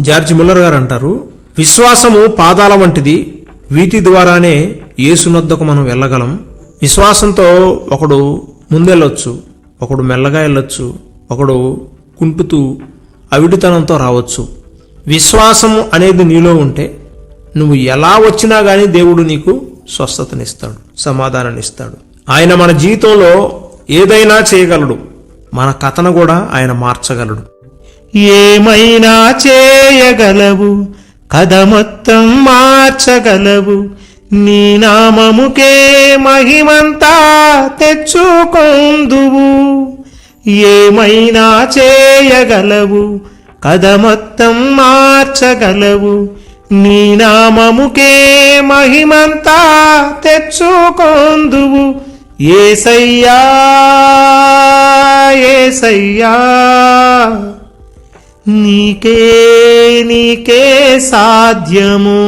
George Muller గారు అంటారు, విశ్వాసము పాదాల వంటిది, వీటి ద్వారానే యేసునొద్దకు మనం వెళ్ళగలం. విశ్వాసంతో ఒకడు ముందెళ్ళొచ్చు, ఒకడు మెల్లగా వెళ్ళొచ్చు, ఒకడు కుంటుతూ అవిటితనంతో రావచ్చు. విశ్వాసం అనేది నీలో ఉంటే నువ్వు ఎలా వచ్చినా గానీ దేవుడు నీకు స్వస్థతనిస్తాడు, సమాధానాన్ని ఇస్తాడు. ఆయన మన జీవితంలో ఏదైనా చేయగలడు, మన కథను కూడా ఆయన మార్చగలడు. ఏమైనా చేయగలవు, కథ మొత్తం మార్చగలవు, నీ నామముకే మహిమంతా తెచ్చుకొందువు. ఏమైనా చేయగలవు, కథ మొత్తం మార్చగలవు, నీ నామముకే మహిమంతా తెచ్చుకొందువు. యేసయ్యా యేసయ్యా, నీకే సాధ్యము.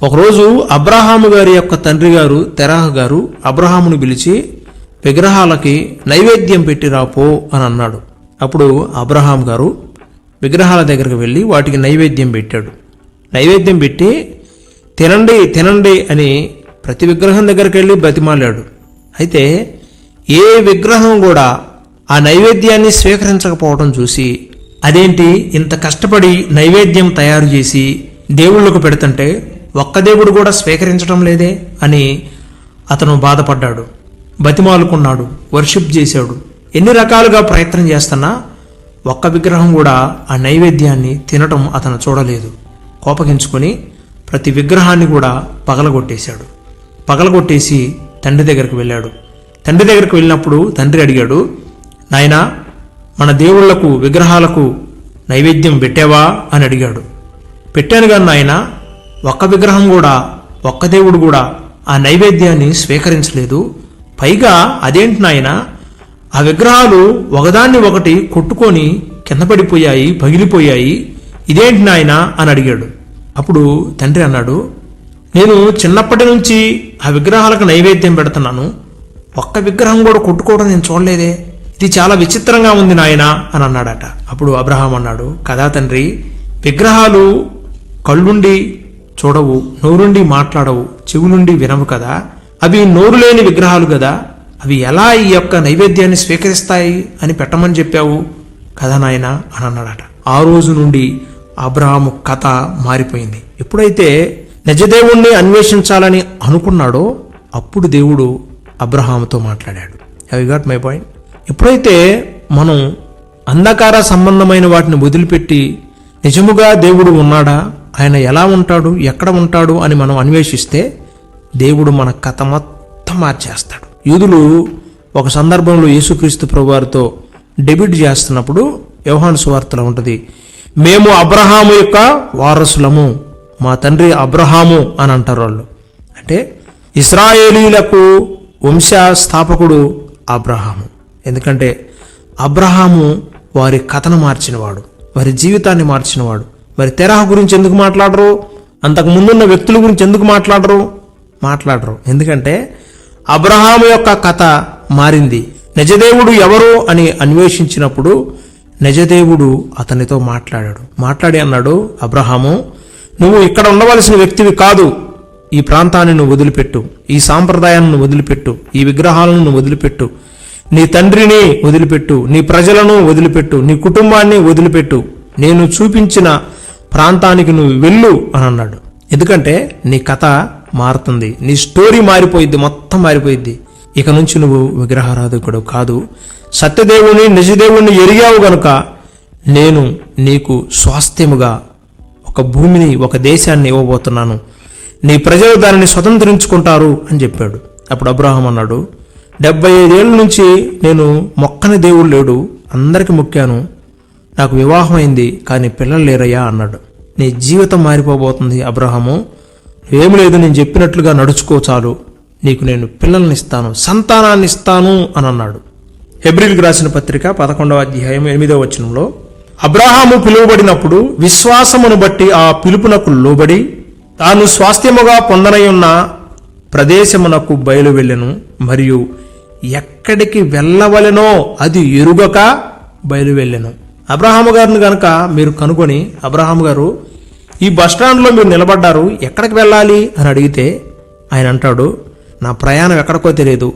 ఒకరోజు అబ్రహాము గారి యొక్క తండ్రి గారు తెరాహు గారు అబ్రహామును పిలిచి విగ్రహాలకి నైవేద్యం పెట్టి రాపో అని అన్నాడు. అప్పుడు అబ్రహాం గారు విగ్రహాల దగ్గరికి వెళ్ళి వాటికి నైవేద్యం పెట్టాడు. నైవేద్యం పెట్టి తినండి తినండి అని ప్రతి విగ్రహం దగ్గరికి వెళ్ళి బ్రతిమాలాడు. అయితే ఏ విగ్రహం కూడా ఆ నైవేద్యాన్ని స్వీకరించకపోవడం చూసి, అదేంటి ఇంత కష్టపడి నైవేద్యం తయారు చేసి దేవుళ్ళకు పెడుతుంటే ఒక్క దేవుడు కూడా స్వీకరించడం లేదే అని అతను బాధపడ్డాడు, బతిమాలుకున్నాడు, వర్షిప్ చేశాడు. ఎన్ని రకాలుగా ప్రయత్నం చేస్తున్నా ఒక్క విగ్రహం కూడా ఆ నైవేద్యాన్ని తినటం అతను చూడలేదు. కోపగించుకొని ప్రతి విగ్రహాన్ని కూడా పగలగొట్టేశాడు. పగలగొట్టేసి తండ్రి దగ్గరికి వెళ్ళాడు. తండ్రి దగ్గరికి వెళ్ళినప్పుడు తండ్రి అడిగాడు, నాయనా, మన దేవుళ్లకు విగ్రహాలకు నైవేద్యం పెట్టావా అని అడిగాడు. పెట్టాను కానీ నాయనా, ఒక్క విగ్రహం కూడా, ఒక్క దేవుడు కూడా ఆ నైవేద్యాన్ని స్వీకరించలేదు. పైగా అదేంటి నాయనా, ఆ విగ్రహాలు ఒకదాన్ని ఒకటి కొట్టుకొని కింద పడిపోయాయి, పగిలిపోయాయి, ఇదేంటి నాయనా అని అడిగాడు. అప్పుడు తండ్రి అన్నాడు, నేను చిన్నప్పటి నుంచి ఆ విగ్రహాలకు నైవేద్యం పెడుతున్నాను, ఒక్క విగ్రహం కూడా కొట్టుకోవడం నేను చూడలేదే, ఇది చాలా విచిత్రంగా ఉంది నాయనా అని అన్నాడట. అప్పుడు అబ్రహాం అన్నాడు, కదా తండ్రి, విగ్రహాలు కళ్ళుండి చూడవు, నోరుండి మాట్లాడవు, చెవి నుండి వినవు కదా, అవి నోరు లేని విగ్రహాలు కదా, అవి ఎలా ఈ యొక్క నైవేద్యాన్ని స్వీకరిస్తాయి అని పెట్టమని చెప్పావు కదా నాయనా అని అన్నాడట. ఆ రోజు నుండి అబ్రహాము కథ మారిపోయింది. ఎప్పుడైతే నిజదేవుణ్ణి అన్వేషించాలని అనుకున్నాడో అప్పుడు దేవుడు అబ్రహాముతో మాట్లాడాడు. Have you got my point? ఎప్పుడైతే మనం అంధకార సంబంధమైన వాటిని వదిలిపెట్టి నిజముగా దేవుడు ఉన్నాడా, ఆయన ఎలా ఉంటాడు, ఎక్కడ ఉంటాడు అని మనం అన్వేషిస్తే దేవుడు మన కథ మొత్తం మార్చేస్తాడు. యూదులు ఒక సందర్భంలో యేసుక్రీస్తు ప్రభువారితో డెబిట్ చేస్తున్నప్పుడు యోహాను సువార్తలో ఉంటుంది, మేము అబ్రహాము యొక్క వారసులము, మా తండ్రి అబ్రహాము అని అంటారు వాళ్ళు. అంటే ఇశ్రాయేలీలకు వంశ స్థాపకుడు అబ్రహాము. ఎందుకంటే అబ్రహాము వారి కథను మార్చినవాడు, వారి జీవితాన్ని మార్చినవాడు. మరి తెరాహు గురించి ఎందుకు మాట్లాడరు, అంతకు ముందున్న వ్యక్తుల గురించి ఎందుకు మాట్లాడరు? ఎందుకంటే అబ్రహాము యొక్క కథ మారింది. నిజదేవుడు ఎవరు అని అన్వేషించినప్పుడు నిజదేవుడు అతనితో మాట్లాడి అన్నాడు, అబ్రహాము, నువ్వు ఇక్కడ ఉండవలసిన వ్యక్తివి కాదు, ఈ ప్రాంతాన్ని నువ్వు వదిలిపెట్టు, ఈ సాంప్రదాయాన్ని వదిలిపెట్టు, ఈ విగ్రహాలను వదిలిపెట్టు, నీ తండ్రిని వదిలిపెట్టు, నీ ప్రజలను వదిలిపెట్టు, నీ కుటుంబాన్ని వదిలిపెట్టు, నేను చూపించిన ప్రాంతానికి నువ్వు వెళ్ళు అని అన్నాడు. ఎందుకంటే నీ కథ మారుతుంది, నీ స్టోరీ మారిపోయిద్ది, మొత్తం మారిపోయిద్ది. ఇక నుంచి నువ్వు విగ్రహారాధకుడు కాదు, సత్యదేవుని నిజదేవుణ్ణి ఎరిగావు గనుక నేను నీకు స్వాస్థ్యముగా ఒక భూమిని, ఒక దేశాన్ని ఇవ్వబోతున్నాను, నీ ప్రజలు దానిని స్వతంత్రించుకుంటారు అని చెప్పాడు. అప్పుడు అబ్రహాం అన్నాడు, 75 ఏళ్ళ నుంచి నేను మొక్కని దేవుడు లేడు, అందరికి మొక్కాను, నాకు వివాహం అయింది కానీ పిల్లలు లేరయ్యా అన్నాడు. నీ జీవితం మారిపోబోతుంది అబ్రహాము, ఏమి లేదు, నేను చెప్పినట్లుగా నడుచుకో చాలు, నీకు నేను పిల్లల్ని ఇస్తాను, సంతానాన్ని ఇస్తాను అని అన్నాడు. హెబ్రీయులకు రాసిన పత్రిక 11వ అధ్యాయం 8వ వచనంలో, అబ్రహాము పిలువబడినప్పుడు విశ్వాసమును బట్టి ఆ పిలుపునకు లోబడి తాను స్వాస్థ్యముగా పొందనయున్న ప్రదేశమునకు బయలు వెళ్ళెను, మరియు ఎక్కడికి వెళ్ళవలెనో అది ఎరుగక బయలు వెళ్ళెను. అబ్రహాము గారిని గనక మీరు కనుగొని, అబ్రహాము గారు ఈ బస్టాండ్లో మీరు నిలబడ్డారు, ఎక్కడికి వెళ్ళాలి అని అడిగితే ఆయన అంటాడు, నా ప్రయాణం ఎక్కడికో తెలియదు,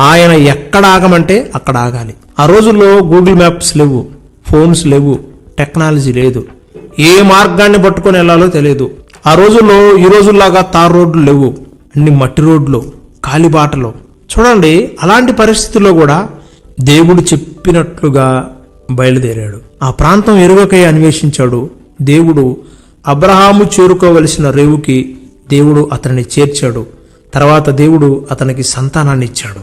ఆయన ఎక్కడ ఆగమంటే అక్కడ ఆగాలి. ఆ రోజుల్లో గూగుల్ మ్యాప్స్ లేవు, ఫోన్స్ లేవు, టెక్నాలజీ లేదు, ఏ మార్గాన్ని పట్టుకొని వెళ్ళాలో తెలియదు. ఆ రోజుల్లో ఈ రోజుల్లాగా తార్ రోడ్లు లేవు, అన్ని మట్టి రోడ్లు, కాలిబాటలు. చూడండి, అలాంటి పరిస్థితుల్లో కూడా దేవుడు చెప్పినట్లుగా బయలుదేరాడు. ఆ ప్రాంతం ఎరుగకై అన్వేషించాడు. దేవుడు అబ్రహాము చేరుకోవలసిన రేవుకి దేవుడు అతనిని చేర్చాడు. తర్వాత దేవుడు అతనికి సంతానాన్ని ఇచ్చాడు.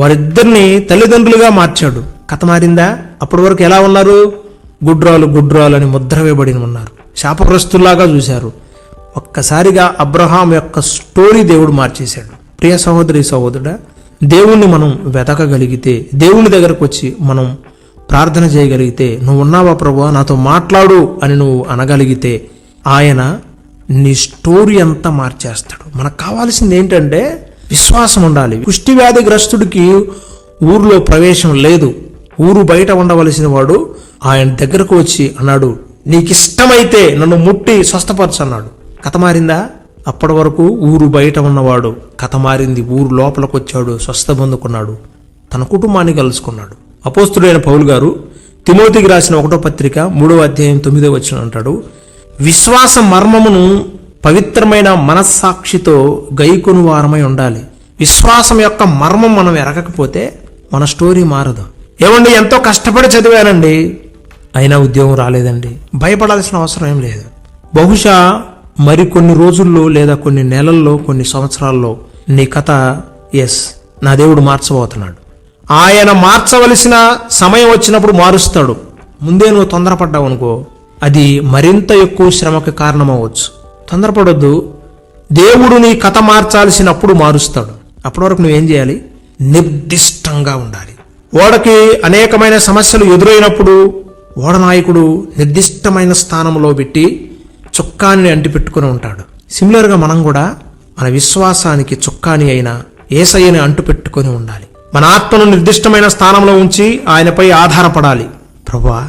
వారిద్దరిని తల్లిదండ్రులుగా మార్చాడు. కథ మారిందా? అప్పటి వరకు ఎలా ఉన్నారు? గుడ్రాలు గుడ్రాలు అని ముద్ర వేయబడి ఉన్నారు, శాపగ్రస్తుల్లాగా చూశారు. ఒక్కసారిగా అబ్రహాం యొక్క స్టోరీ దేవుడు మార్చేశాడు. ప్రియ సహోదరి సహోదరుడా, దేవుణ్ణి మనం వెతకగలిగితే, దేవుని దగ్గరకు వచ్చి మనం ప్రార్థన చేయగలిగితే, నువ్వు ఉన్నావా ప్రభువా, నాతో మాట్లాడు అని నువ్వు అనగలిగితే, ఆయన నీ స్టోరీ అంతా మార్చేస్తాడు. మనకు కావాల్సింది ఏంటంటే విశ్వాసం ఉండాలి. కుష్టి వ్యాధిగ్రస్తుడికి ఊరిలో ప్రవేశం లేదు. ఊరు బయట ఉండవలసిన వాడు ఆయన దగ్గరకు వచ్చి అన్నాడు, నీకు ఇష్టమైతే నన్ను ముట్టి స్వస్థపరచు అన్నాడు. కథ మారిందా? అప్పటి వరకు ఊరు బయట ఉన్నవాడు కథ మారింది. ఊరు లోపలికి వచ్చాడు, స్వస్థ పొందుకున్నాడు, తన కుటుంబాన్ని కలుసుకున్నాడు. అపోస్తుడైన పౌలు గారు తిమోతికి రాసిన 1వ పత్రిక 3వ అధ్యాయం 9వ వచనం అంటాడు, విశ్వాస మర్మమును పవిత్రమైన మనస్సాక్షితో గైకొను వారమై ఉండాలి. విశ్వాసం యొక్క మర్మం మనం ఎరగకపోతే మన స్టోరీ మారదు. ఏమండి, ఎంతో కష్టపడి చదివానండి, అయినా ఉద్యోగం రాలేదండి, భయపడాల్సిన అవసరం ఏం లేదు. బహుశా మరికొన్ని రోజుల్లో లేదా కొన్ని నెలల్లో, కొన్ని సంవత్సరాల్లో నీ కథ నా దేవుడు మార్చబోతున్నాడు. ఆయన మార్చవలసిన సమయం వచ్చినప్పుడు మారుస్తాడు. ముందే నువ్వు తొందరపడ్డావు అనుకో, అది మరింత ఎక్కువ శ్రమకు కారణమవచ్చు. తొందరపడొద్దు. దేవుడు నీ కథ మార్చాల్సినప్పుడు మారుస్తాడు. అప్పటి వరకు నువ్వేం చేయాలి? నిర్దిష్టంగా ఉండాలి. ఓడకి అనేకమైన సమస్యలు ఎదురైనప్పుడు ఓడ నాయకుడు నిర్దిష్టమైన స్థానంలో పెట్టి చుక్కాని అంటిపెట్టుకుని ఉంటాడు. సిమిలర్గా మనం కూడా మన విశ్వాసానికి చుక్కాని అయిన యేసయ్యని అంటుపెట్టుకొని ఉండాలి. మన ఆత్మను నిర్దిష్టమైన స్థానంలో ఉంచి ఆయనపై ఆధారపడాలి. ప్రభువా,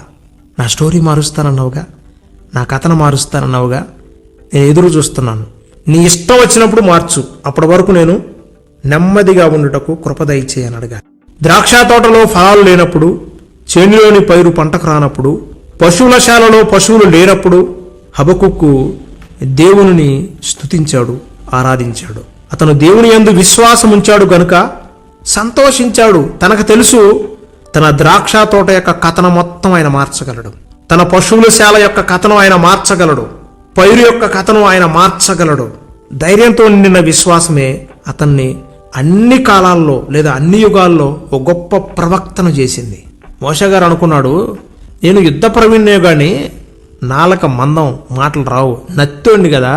నా స్టోరీ మారుస్తానన్నావుగా, నా కథను మారుస్తానన్నావుగా, నేను ఎదురు చూస్తున్నాను. నీ ఇష్టం వచ్చినప్పుడు మార్చు. అప్పటి వరకు నేను నెమ్మదిగా ఉండుటకు కృప దయచేయని అడగాలి. ద్రాక్ష తోటలో ఫలాలు లేనప్పుడు, చేనులోని పైరు పంటకు రానప్పుడు, పశువుల శాలలో పశువులు లేనప్పుడు హబకుక్కు దేవుని స్తుతించాడు, ఆరాధించాడు. అతను దేవుని యందు విశ్వాసం ఉంచాడు గనుక సంతోషించాడు. తనకు తెలుసు తన ద్రాక్ష తోట యొక్క కథను మొత్తం ఆయన మార్చగలడు, తన పశువుల శాల యొక్క కథను ఆయన మార్చగలడు, పైరు యొక్క కథను ఆయన మార్చగలడు. ధైర్యంతో నిండిన విశ్వాసమే అతన్ని అన్ని కాలాల్లో లేదా అన్ని యుగాల్లో ఒక గొప్ప ప్రవక్తను చేసింది. మోషే గారు అనుకున్నాడు, నేను యుద్ధ ప్రవీణ్ణే గాని నాలక మందం, మాటలు రావు, నత్తోండి కదా,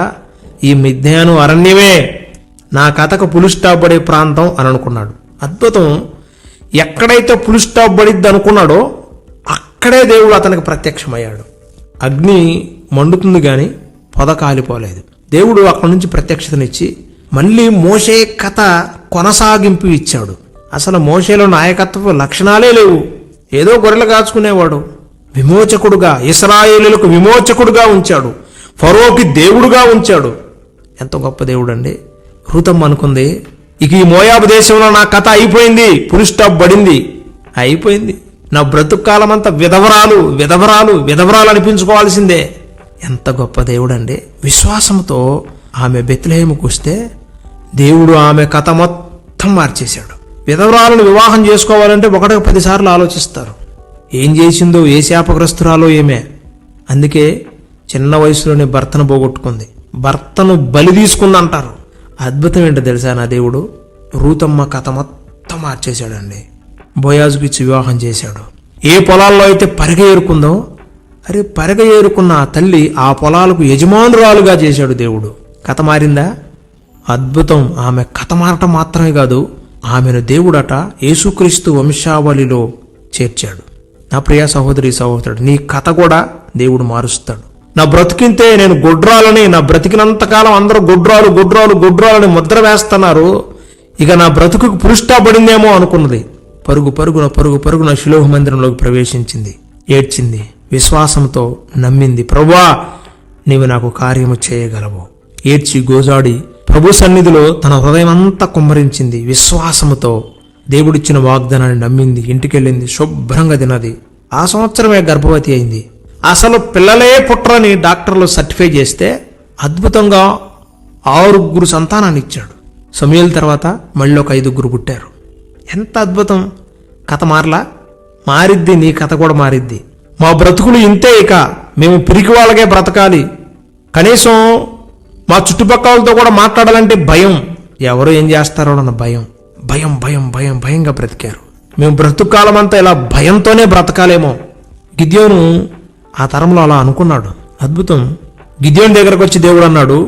ఈ మిథ్యాను అరణ్యమే నా కథకు పులి స్టాప్ పడే ప్రాంతం అని అనుకున్నాడు. అద్భుతం. ఎక్కడైతే పులి స్టాప్ పడిద్ది అనుకున్నాడో అక్కడే దేవుడు అతనికి ప్రత్యక్షమయ్యాడు. అగ్ని మండుతుంది కానీ పొద కాలిపోలేదు. దేవుడు అక్కడి నుంచి ప్రత్యక్షతనిచ్చి మళ్ళీ మోషే కథ కొనసాగింపు ఇచ్చాడు. అసలు మోషేలో నాయకత్వ లక్షణాలే లేవు. ఏదో గొర్రెలు కాచుకునేవాడు. విమోచకుడుగా, ఇశ్రాయేలులకు విమోచకుడుగా ఉంచాడు, ఫరోకి దేవుడుగా ఉంచాడు. ఎంత గొప్ప దేవుడు అండి. హృతం అనుకుంది, ఇక ఈ మోయాబు దేశంలో నా కథ అయిపోయింది, పులి స్టాప్ పడింది, అయిపోయింది, నా బ్రతుకు కాలం అంతా విధవరాలు విధవరాలు విధవరాలు అనిపించుకోవాల్సిందే. ఎంత గొప్ప దేవుడు అండి. విశ్వాసంతో ఆమె బెత్లెహేముకు వస్తే దేవుడు ఆమె కథ మొత్తం మార్చేశాడు. విధవరాలను వివాహం చేసుకోవాలంటే 1కి 10 సార్లు ఆలోచిస్తారు. ఏం చేసిందో, ఏ శాపగ్రస్తురాలో ఏమే. అందుకే చిన్న వయసులోనే భర్తను పోగొట్టుకుంది, భర్తను బలి తీసుకుందంటారు. అద్భుతం ఏంటో తెలుసా నా దేవుడు? రూతమ్మ కథ మొత్తం మార్చేశాడండి. బోయాజుకి ఇచ్చి వివాహం చేశాడు. ఏ పొలాల్లో అయితే పరిగ ఏరుకుందో, పరిగ ఏరుకున్న ఆ తల్లి ఆ పొలాలకు యజమానురాలుగా చేశాడు దేవుడు. కథ మారిందా? అద్భుతం. ఆమె కథ మారటం మాత్రమే కాదు, ఆమెను దేవుడట యేసుక్రీస్తు వంశావళిలో చేర్చాడు. నా ప్రియ సహోదరి సహోదరుడు, నీ కథ కూడా దేవుడు మారుస్తాడు. నా బ్రతికింతే నేను గొడ్రాలని, నా బ్రతికినంతకాలం అందరూ గొడ్రాలు గొడ్రాలు గొడ్రాలని ముద్ర వేస్తున్నారు, ఇక నా బ్రతుకుకు పురుష్టా పడిందేమో అనుకున్నది. పరుగు పరుగున షిలోహు మందిరంలోకి ప్రవేశించింది, ఏడ్చింది, విశ్వాసంతో నమ్మింది. ప్రభువా, నీవు నాకు కార్యము చేయగలవు. ఏడ్చి గోజాడి ప్రభు సన్నిధిలో తన హృదయం అంతా కుమ్మరించింది. విశ్వాసముతో దేవుడిచ్చిన వాగ్దానాన్ని నమ్మింది. ఇంటికెళ్ళింది, శుభ్రంగా తిన్నది. ఆ సంవత్సరమే గర్భవతి అయింది. అసలు పిల్లలే పుట్టరని డాక్టర్లు సర్టిఫై చేస్తే అద్భుతంగా 6 సంతానాన్ని ఇచ్చాడు. సమూయేలు తర్వాత మళ్ళీ ఒక 5 పుట్టారు. ఎంత అద్భుతం! కథ మారిద్ది, నీ కథ కూడా మారిద్ది. మా బ్రతుకులు ఇంతే, ఇక మేము పిరికి వాళ్ళకే బ్రతకాలి, కనీసం మా చుట్టుపక్కలతో కూడా మాట్లాడాలంటే భయం, ఎవరు ఏం చేస్తారో అన్న భయంగా బ్రతికారు. మేము బ్రతుకాలం అంతా ఇలా భయంతోనే బ్రతకాలేమో. గిద్యోను ఆ తరంలో అలా అనుకున్నాడు. అద్భుతం. గిద్యోను దగ్గరకు వచ్చి దేవుడు అన్నాడు,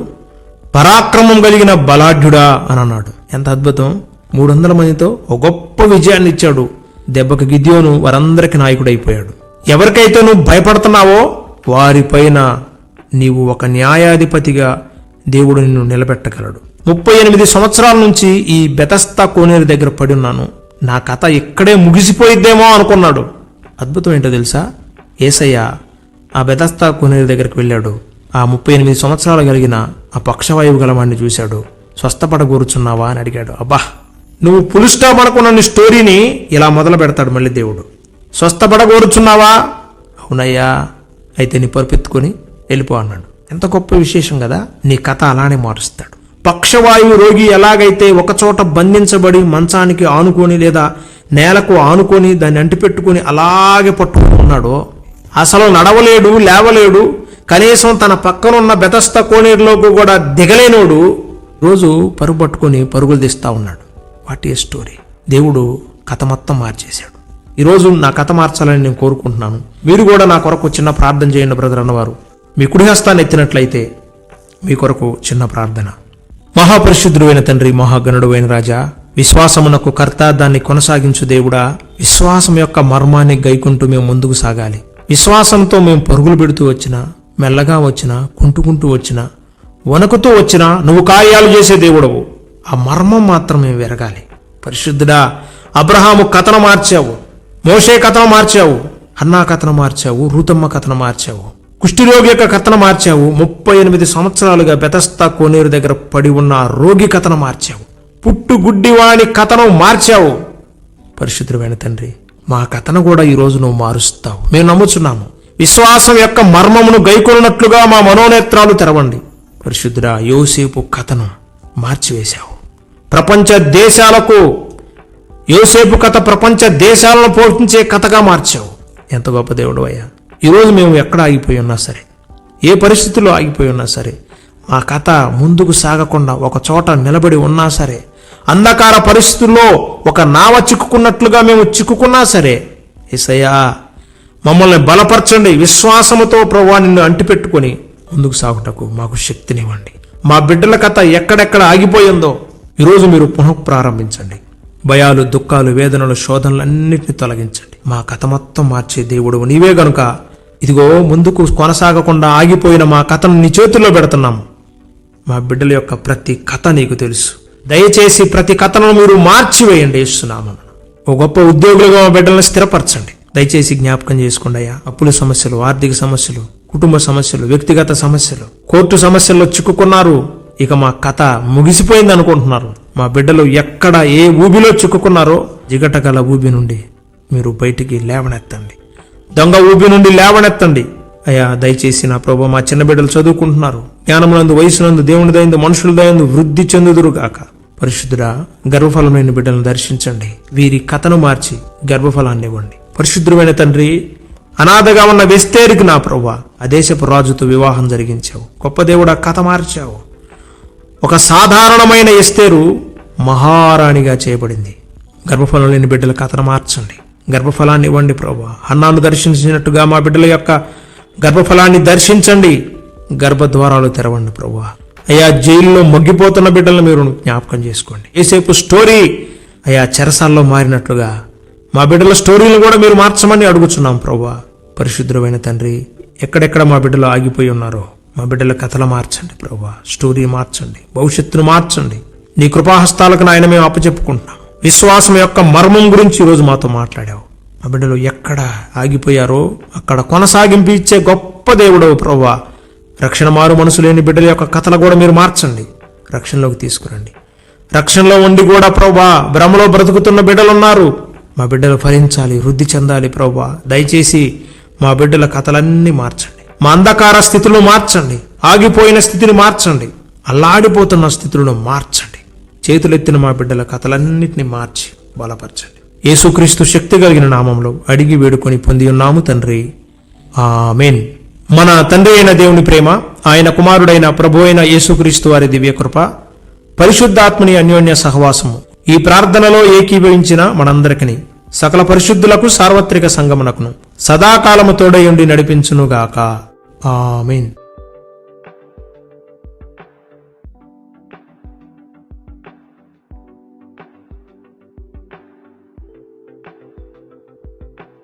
పరాక్రమం కలిగిన బలాఢ్యుడా అని అన్నాడు. ఎంత అద్భుతం! 300 మందితో ఒక గొప్ప విజయాన్ని ఇచ్చాడు. దెబ్బకి గిద్యోను వారందరికీ నాయకుడైపోయాడు. ఎవరికైతే నువ్వు భయపడుతున్నావో వారిపైన నీవు ఒక న్యాయాధిపతిగా దేవుడు నిన్ను నిలబెట్టగలడు. 38 సంవత్సరాల నుంచి ఈ బెతస్తా కోనేరు దగ్గర పడి ఉన్నాను, నా కథ ఇక్కడే ముగిసిపోయిద్దేమో అనుకున్నాడు. అద్భుతం ఏంటో తెలుసా? యేసయ్య ఆ బెతస్తా కోనేరు దగ్గరికి వెళ్ళాడు. ఆ 38 సంవత్సరాలు కలిగిన ఆ పక్షవాయువు గలవాడిని చూశాడు. స్వస్థపడగూరుచున్నావా అని అడిగాడు. అబ్బా, నువ్వు ఫుల్ స్టాప్ అనుకున్న నీ స్టోరీని ఇలా మొదలు పెడతాడు మళ్ళీ దేవుడు. స్వస్థపడగోరుచున్నావా? అవునయ్యా, అయితే నీ పరుపెత్తుకొని వెళ్ళిపో అన్నాడు. ఎంత గొప్ప విశేషం కదా! నీ కథ అలానే మారుస్తాడు. పక్షవాయువు రోగి ఎలాగైతే ఒకచోట బంధించబడి మంచానికి ఆనుకొని లేదా నేలకు ఆనుకొని దాన్ని అంటిపెట్టుకుని అలాగే పట్టుకున్నాడో, అసలు నడవలేడు, లేవలేడు, కనీసం తన పక్కనున్న బెతస్తా కోనేరులోకి కూడా దిగలేనోడు రోజు పరుగు పట్టుకొని పరుగులు తీస్తా ఉన్నాడు. What a story! దేవుడు కథ మొత్తం మార్చేశాడు. ఈరోజు నా కథ మార్చాలని నేను కోరుకుంటున్నాను. మీరు కూడా నా కొరకు చిన్న ప్రార్థన చేయండి బ్రదర్ అన్నవారు. మీ కుడి హస్తాన్ని ఎత్తినట్లయితే మీ కొరకు చిన్న ప్రార్థన. మహాపరిశుద్ధుడైన తండ్రి, మహాగణుడు అయిన రాజా, విశ్వాసమునకు కర్త, దాన్ని కొనసాగించు దేవుడా, విశ్వాసం యొక్క మర్మాన్ని గైకుంటూ మేము ముందుకు సాగాలి. విశ్వాసంతో మేము పరుగులు పెడుతూ వచ్చినా, మెల్లగా వచ్చినా, కుంటుకుంటూ వచ్చినా, వణుకుతూ వచ్చినా నువ్వు కార్యాలు చేసే దేవుడవు. ఆ మర్మం మాత్రం మేము వెరగాలి. పరిశుద్ధుడా, అబ్రహాము కథను మార్చావు, మోషే కథను మార్చావు, హన్నా కథను మార్చావు, రూతమ్మ కథను మార్చావు, కుష్ఠిరోగి యొక్క కథను మార్చావు. 38 సంవత్సరాలుగా బెతస్తా కోనేరు దగ్గర పడి ఉన్న రోగి కథను మార్చావు. పుట్టుగుడ్డివాని కథను మార్చావు. పరిశుద్ధుడైన తండ్రి, మా కథను కూడా ఈరోజు నువ్వు మారుస్తావు మేము నమ్ముచున్నాము. విశ్వాసం యొక్క మర్మమును గైకొన్నట్లుగా మా మనోనేత్రాలు తెరవండి. పరిశుద్ధుడా, యోసేపు కథను మార్చివేశావు. ప్రపంచ దేశాలకు యోసేపు కథ ప్రపంచ దేశాలను పోషించే కథగా మార్చావు. ఎంత గొప్ప దేవుడు అయ్యా! ఈరోజు మేము ఎక్కడ ఆగిపోయి ఉన్నా సరే, ఏ పరిస్థితుల్లో ఆగిపోయి ఉన్నా సరే, మా కథ ముందుకు సాగకుండా ఒక చోట నిలబడి ఉన్నా సరే, అంధకార పరిస్థితుల్లో ఒక నావ చిక్కుకున్నట్లుగా మేము చిక్కుకున్నా సరే, యేసయ్యా మమ్మల్ని బలపరచండి. విశ్వాసముతో ప్రభువా నిన్ను అంటిపెట్టుకొని ముందుకు సాగుటకు మాకు శక్తినివ్వండి. మా బిడ్డల కథ ఎక్కడెక్కడ ఆగిపోయిందో ఈరోజు మీరు పునః ప్రారంభించండి. భయాలు, దుఃఖాలు, వేదనలు, శోధనలన్నింటినీ తొలగించండి. మా కథ మొత్తం మార్చే దేవుడు నీవే గనుక ఇదిగో ముందుకు కొనసాగకుండా ఆగిపోయిన మా కథను నీ చేతుల్లో పెడుతున్నాము. మా బిడ్డల యొక్క ప్రతి కథ నీకు తెలుసు. దయచేసి ప్రతి కథను మీరు మార్చివేయండి యేసునామమున. ఓ గొప్ప ఉద్యోగులుగా మా బిడ్డలను స్థిరపరచండి. దయచేసి జ్ఞాపకం చేసుకోండి అయ్యా. అప్పుల సమస్యలు, ఆర్థిక సమస్యలు, కుటుంబ సమస్యలు, వ్యక్తిగత సమస్యలు, కోర్టు సమస్యల్లో చిక్కుకున్నారు. ఇక మా కథ ముగిసిపోయింది అనుకుంటున్నారు. మా బిడ్డలు ఎక్కడ ఏ ఊబిలో చిక్కుకున్నారో జిగటగల ఊబి నుండి మీరు బయటికి లేవనెత్తండి. దొంగ ఊబి నుండి లేవనెత్తండి అయ్యా. దయచేసి నా ప్రభు, మా చిన్న బిడ్డలు చదువుకుంటున్నారు. జ్ఞానమునందు, వయసునందు, దేవుని దయందు, మనుషుల దయందు వృద్ధి చెందుదురుగాక. పరిశుద్ధుడా, గర్భఫలం లేని బిడ్డలను దర్శించండి. వీరి కథను మార్చి గర్భఫలాన్ని ఇవ్వండి. పరిశుద్ధుడైన తండ్రి, అనాథగా ఉన్న ఎస్తేరుకి నా ప్రభు ఆ దేశపు రాజుతో వివాహం జరిగించావు. గొప్ప దేవుడా, కథ మార్చావు. ఒక సాధారణమైన ఎస్తేరు మహారాణిగా చేయబడింది. గర్భఫలం లేని బిడ్డల కథను మార్చండి. గర్భఫలాన్ని ఇవ్వండి ప్రభువా. హన్నాను దర్శించినట్టుగా మా బిడ్డల యొక్క గర్భఫలాన్ని దర్శించండి. గర్భద్వారాలు తెరవండి ప్రభువా. అయ్యా, జైల్లో మగ్గిపోతున్న బిడ్డలను మీరు జ్ఞాపకం చేసుకోండి. యేసేపు స్టోరీ అయ్యా చెరసాల్లో మారినట్లుగా మా బిడ్డల స్టోరీలను కూడా మీరు మార్చమని అడుగుచున్నాం ప్రభువా. పరిశుద్ధమైన తండ్రి, ఎక్కడెక్కడ మా బిడ్డలు ఆగిపోయి ఉన్నారో మా బిడ్డల కథలు మార్చండి ప్రభువా. స్టోరీ మార్చండి, భవిష్యత్తును మార్చండి. నీ కృపాహస్తాలకు నాయన మేము అప్పచెప్పుకుంటున్నాం. విశ్వాసం యొక్క మర్మం గురించి ఈరోజు మాతో మాట్లాడావు. మా బిడ్డలు ఎక్కడ ఆగిపోయారో అక్కడ కొనసాగింపు ఇచ్చే గొప్ప దేవుడవు ప్రభువా. రక్షణ మారు మనసు లేని బిడ్డల యొక్క కథలు కూడా మీరు మార్చండి, రక్షణలోకి తీసుకురండి. రక్షణలో ఉండి కూడా ప్రభువా భ్రమలో బ్రతుకుతున్న బిడ్డలున్నారు. మా బిడ్డలు ఫలించాలి, వృద్ధి చెందాలి ప్రభువా. దయచేసి మా బిడ్డల కథలన్నీ మార్చండి, మా అంధకార స్థితులను మార్చండి, ఆగిపోయిన స్థితిని మార్చండి, అల్లాడిపోతున్న స్థితులను మార్చండి. చేతులెత్తిన మా బిడ్డల కథలన్నింటినీ మార్చి బలపరచండి. యేసుక్రీస్తు శక్తి కలిగిన నామంలో అడిగి వేడుకొని పొంది ఉన్నాము తండ్రి, ఆమేన్. మన తండ్రి అయిన దేవుని ప్రేమ, ఆయన కుమారుడైన ప్రభు అయిన యేసుక్రీస్తు వారి దివ్యకృప, పరిశుద్ధాత్మని అన్యోన్య సహవాసము ఈ ప్రార్థనలో ఏకీభవించిన మనందరికీ, సకల పరిశుద్ధులకు సార్వత్రిక సంగమునకును సదాకాలము తోడయుండి నడిపించునుగాక. ఆమేన్.